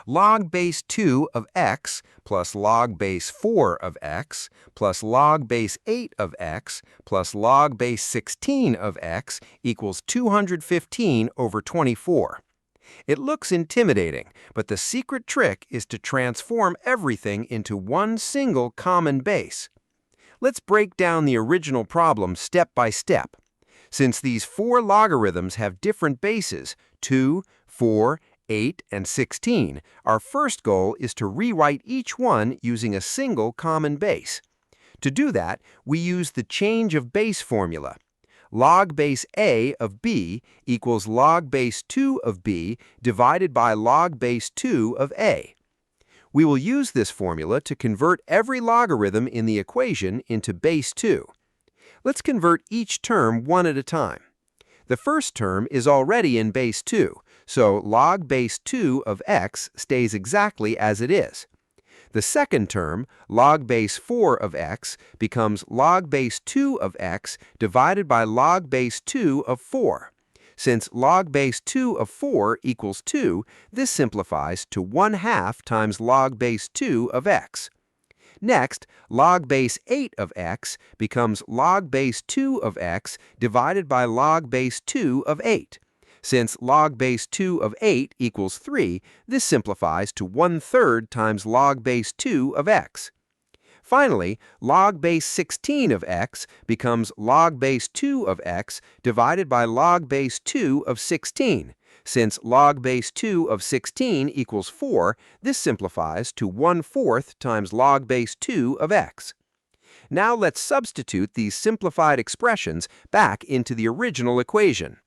log base 2 of x plus log base 4 of x plus log base 8 of x plus log base 16 of x equals 215 over 24. It looks intimidating, but the secret trick is to transform everything into one single common base. Let's break down the original problem step by step. Since these four logarithms have different bases, 2, 4, 8, and 16, our first goal is to rewrite each one using a single common base. To do that, we use the change of base formula. Log base a of b equals log base 2 of b divided by log base 2 of a. We will use this formula to convert every logarithm in the equation into base 2. Let's convert each term one at a time. The first term is already in base 2, so log base 2 of x stays exactly as it is. The second term, log base 4 of x, becomes log base 2 of x divided by log base 2 of 4. Since log base 2 of 4 equals 2, this simplifies to 1/2 times log base 2 of x. Next, log base 8 of x becomes log base 2 of x divided by log base 2 of 8. Since log base 2 of 8 equals 3, this simplifies to 1/3 times log base 2 of x. Finally, log base 16 of x becomes log base 2 of x divided by log base 2 of 16. Since log base 2 of 16 equals 4, this simplifies to 1/4 times log base 2 of x. Now let's substitute these simplified expressions back into the original equation.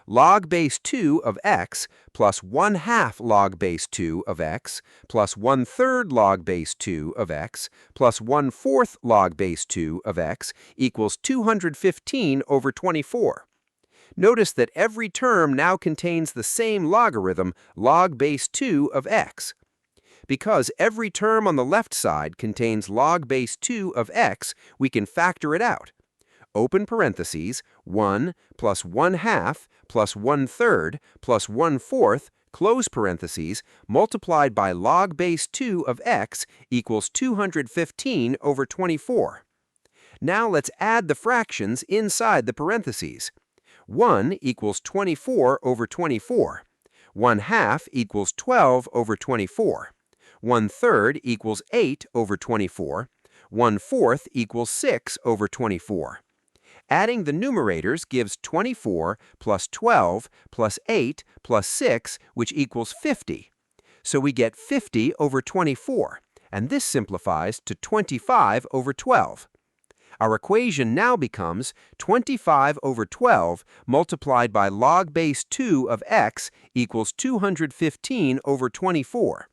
Log base 2 of x plus 1/2 log base 2 of x plus 1/3 log base 2 of x plus 1/4 log base 2 of x equals 215 over 24. Notice that every term now contains the same logarithm, log base 2 of x. Because every term on the left side contains log base 2 of x, we can factor it out. Open parentheses, 1 plus 1/2 plus 1/3 plus 1/4, close parentheses, multiplied by log base 2 of x equals 215 over 24. Now let's add the fractions inside the parentheses. 1 equals 24 over 24. 1/2 equals 12 over 24. 1/3 equals 8 over 24. 1/4 equals 6 over 24. Adding the numerators gives 24 plus 12 plus 8 plus 6, which equals 50. So we get 50 over 24, and this simplifies to 25 over 12. Our equation now becomes 25 over 12 multiplied by log base 2 of x equals 215 over 24.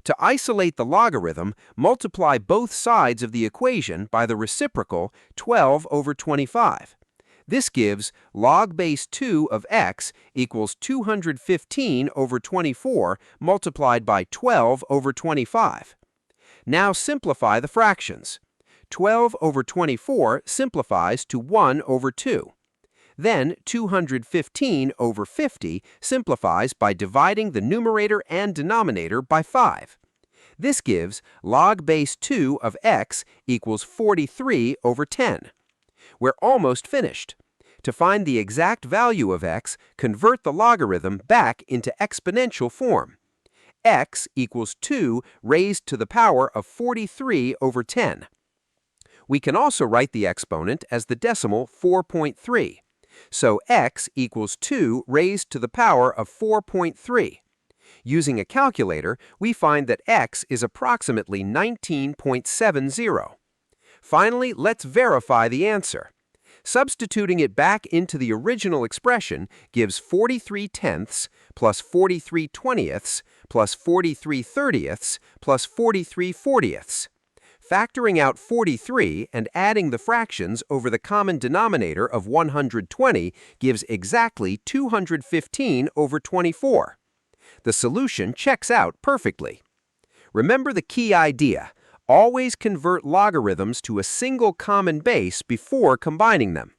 To isolate the logarithm, multiply both sides of the equation by the reciprocal 12 over 25. This gives log base 2 of x equals 215 over 24 multiplied by 12 over 25. Now simplify the fractions. 12 over 24 simplifies to 1 over 2. Then 215 over 50 simplifies by dividing the numerator and denominator by 5. This gives log base 2 of x equals 43 over 10. We're almost finished. To find the exact value of x, convert the logarithm back into exponential form. X equals 2 raised to the power of 43 over 10. We can also write the exponent as the decimal 4.3. So x equals 2 raised to the power of 4.3. Using a calculator, we find that x is approximately 19.70. Finally, let's verify the answer. Substituting it back into the original expression gives 43 tenths plus 43 twentieths plus 43 thirtieths plus 43 fortieths. Factoring out 43 and adding the fractions over the common denominator of 120 gives exactly 215 over 24. The solution checks out perfectly. Remember the key idea. Always convert logarithms to a single common base before combining them.